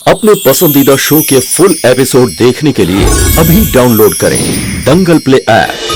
अपने पसंदीदा शो के फुल एपिसोड देखने के लिए अभी डाउनलोड करें दंगल प्ले ऐप।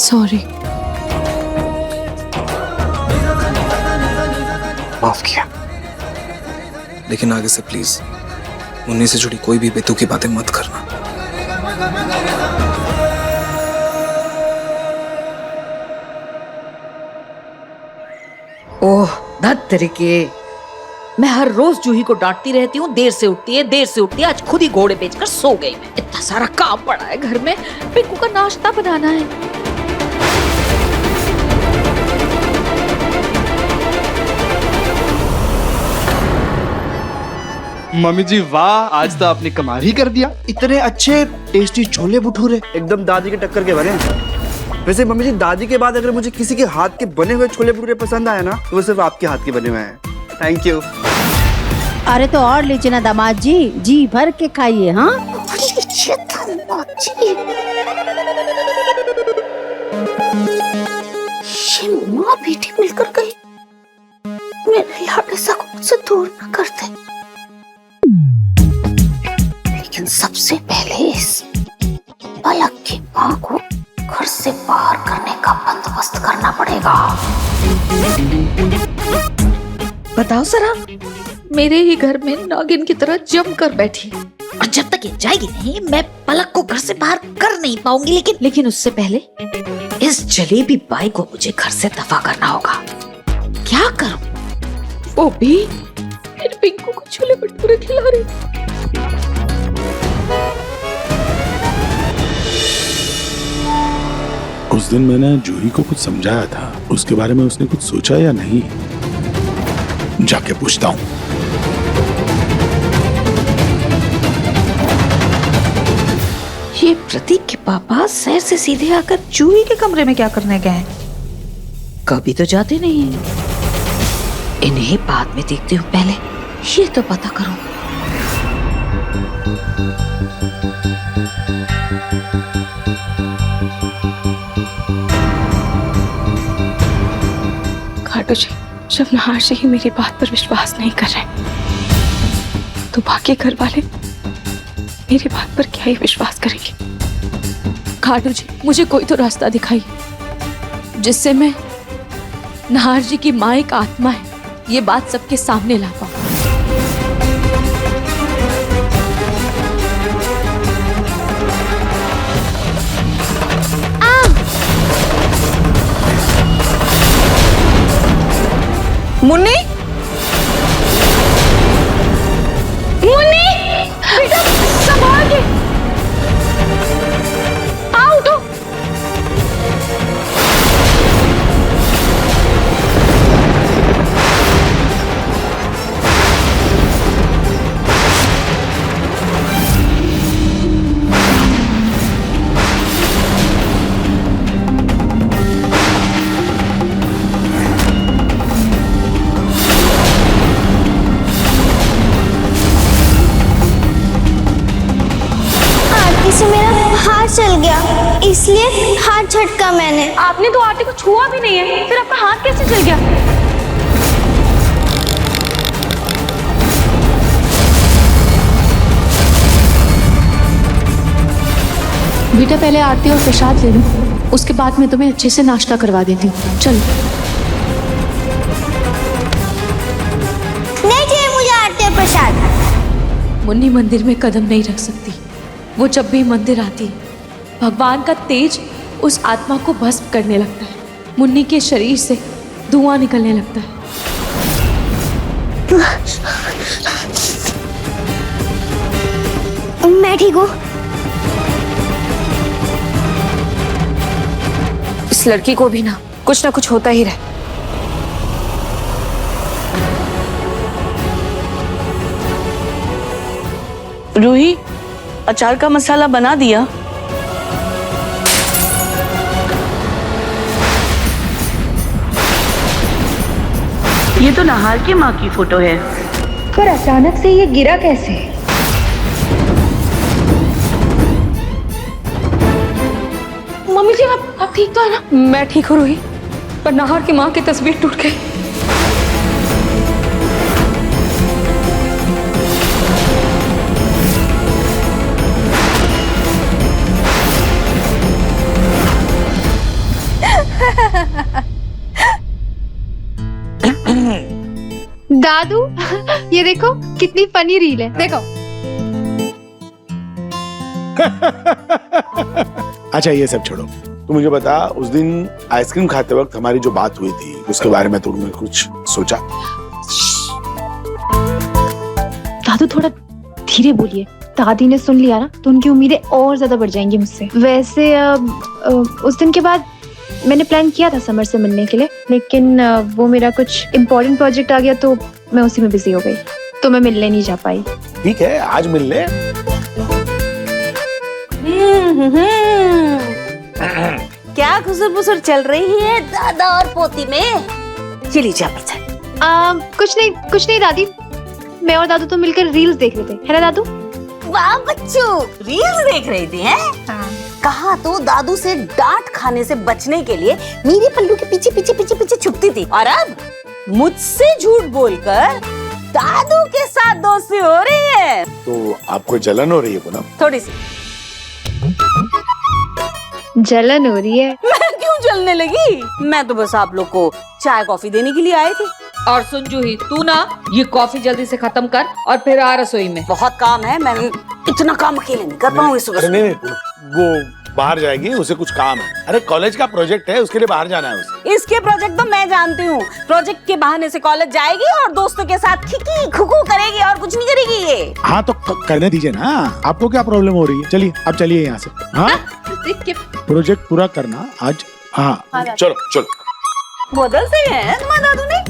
सॉरी। माफ किया, लेकिन आगे से प्लीज मुन्नी से जुड़ी कोई भी बेतुकी बातें मत करना। ओह धत तरीके, मैं हर रोज जूही को डांटती रहती हूँ, देर से उठती है देर से उठती है। आज खुद ही घोड़े बेचकर सो गई। मैं इतना सारा काम पड़ा है घर में, पिंकू का नाश्ता बनाना है। मम्मी जी वाह, आज तो आपने कमाल ही कर दिया। इतने अच्छे टेस्टी छोले भटूरे एकदम दादी के टक्कर के बने। वैसे मम्मी जी, दादी के बाद अगर मुझे किसी के हाथ के बने हुए छोले भटूरे पसंद आए ना, तो वो सिर्फ आपके हाथ के बने हुए हैं। Thank you. अरे तो और लीजिए ना दामाद जी, जी भर के खाइए। हाँ ये माँ बेटी मिलकर गई, मेरे लाडले सा को मुझसे दूर न करते। लेकिन सबसे पहले इस पलक की माँ को घर से बाहर करने का बंदोबस्त करना पड़ेगा। बताओ जरा, मेरे ही घर में नागिन की तरह जम कर बैठी, और जब तक ये जाएगी नहीं मैं पलक को घर से बाहर कर नहीं पाऊंगी। लेकिन उससे पहले इस जलेबी बाई को मुझे घर से दफा करना होगा। क्या करूं? वो भी मेरे पिंकू को छोले भटूरे खिला रही। उस दिन मैंने जूही को कुछ समझाया था, उसके बारे में उसने कुछ सोचा या नहीं, जाके पूछता हूँ। ये प्रतीक के पापा शहर से सीधे आकर जूही के कमरे में क्या करने गए? कभी तो जाते नहीं हैं। इन्हें बाद में देखती हूँ, पहले ये तो पता करूं। खाटू जी, जब नहार जी ही मेरी बात पर विश्वास नहीं कर रहे, तो बाकी घर वाले मेरी बात पर क्या ही विश्वास करेंगे? खाटू जी, मुझे कोई तो रास्ता दिखाइए जिससे मैं नहार जी की माँ एक आत्मा है ये बात सबके सामने ला पाऊं। मुन्नी, मुन्नी, बेटा संभाल के आओ तो। हाथ झटका मैंने। आपने तो आटे को छुआ भी नहीं है, फिर आपका हाथ कैसे चल गया? बेटा पहले आरती और प्रसाद ले लो, उसके बाद मैं तुम्हें अच्छे से नाश्ता करवा देती हूँ। चलो। नहीं चाहिए मुझे आरती और प्रसाद। मुन्नी मंदिर में कदम नहीं रख सकती। वो जब भी मंदिर आती है, भगवान का तेज उस आत्मा को भस्म करने लगता है। मुन्नी के शरीर से धुआं निकलने लगता है। मैं ठीक हूँ। इस लड़की को भी ना कुछ होता ही रहे। रूही, अचार का मसाला बना दिया? ये तो नहार की माँ की फोटो है। पर अचानक से ये गिरा कैसे? मम्मी जी आप ठीक तो है ना? मैं ठीक हूँ रूही, पर नाहर की माँ की तस्वीर टूट गई। दादू ये देखो कितनी फनी रील है, देखो। अच्छा ये सब छोड़ो, तू मुझे बता, उस दिन आइसक्रीम खाते वक्त हमारी जो बात हुई थी उसके बारे में तुमने कुछ सोचा? दादू थोड़ा धीरे बोलिए, दादी ने सुन लिया ना तो उनकी उम्मीदें और ज्यादा बढ़ जाएंगी मुझसे। वैसे उस दिन के बाद मैंने प्लान किया था समर से मिलने के लिए, लेकिन वो मेरा कुछ इम्पोर्टेंट प्रोजेक्ट आ गया तो मैं उसी में बिजी हो गई, तो मैं मिलने नहीं जा पाई। ठीक है, आज मिल ले। क्या खुसर-पुसर चल रही है दादा और पोती में? चली जा पर। कुछ नहीं दादी, मैं और दादू तो मिलकर रील्स देख रहे थे, है ना दादू? वाह बच्चू, रील्स देख रही थी हैं? कहा तो दादू से डांट खाने से बचने के लिए मेरी पल्लू के पीछे छुपती थी, और अब मुझसे झूठ बोलकर दादू के साथ दोस्ती हो रही है। तो आपको जलन हो रही है पूनम? थोड़ी सी। जलन हो रही है? मैं क्यों जलने लगी? मैं तो बस आप लोग को चाय कॉफी देने के लिए आई थी। और सुन जूही, तू ना ये कॉफी जल्दी से खत्म कर और फिर आ रसोई में। बहुत काम है, मैं इतना काम अकेले नहीं कर पाऊंगी सुबह। नहीं, वो बाहर जाएगी, उसे कुछ काम है। अरे कॉलेज का प्रोजेक्ट है, उसके लिए बाहर जाना है उसे। इसके प्रोजेक्ट तो मैं जानती हूँ। प्रोजेक्ट के बहाने से कॉलेज जाएगी और दोस्तों के साथ खिकी खुकू करेगी और कुछ नहीं करेगी ये। हाँ तो करने दीजिए ना, आपको क्या प्रॉब्लम हो रही है? चलिए अब चलिए यहाँ से। हाँ प्रोजेक्ट पूरा करना आज। हाँ चलो चलो। बदल से है तुम्हारे दादू ने।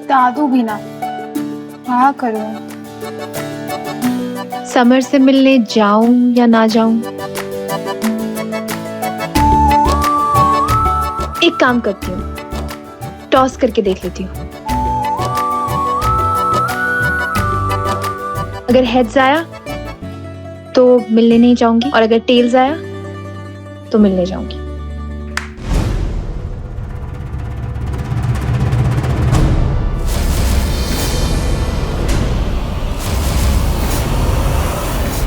दादू भी ना, हाँ करो। समर से मिलने जाऊं या ना जाऊं? एक काम करती हूँ, टॉस करके देख लेती हूँ। अगर हेड्स आया तो मिलने नहीं जाऊंगी, और अगर टेल्स आया तो मिलने जाऊंगी।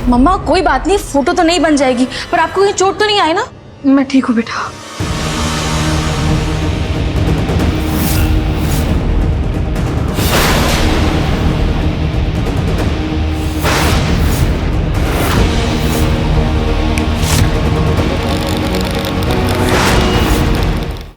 मम्मा कोई बात नहीं, फोटो तो नहीं बन जाएगी, पर आपको कहीं चोट तो नहीं आई ना? मैं ठीक हूँ बेटा।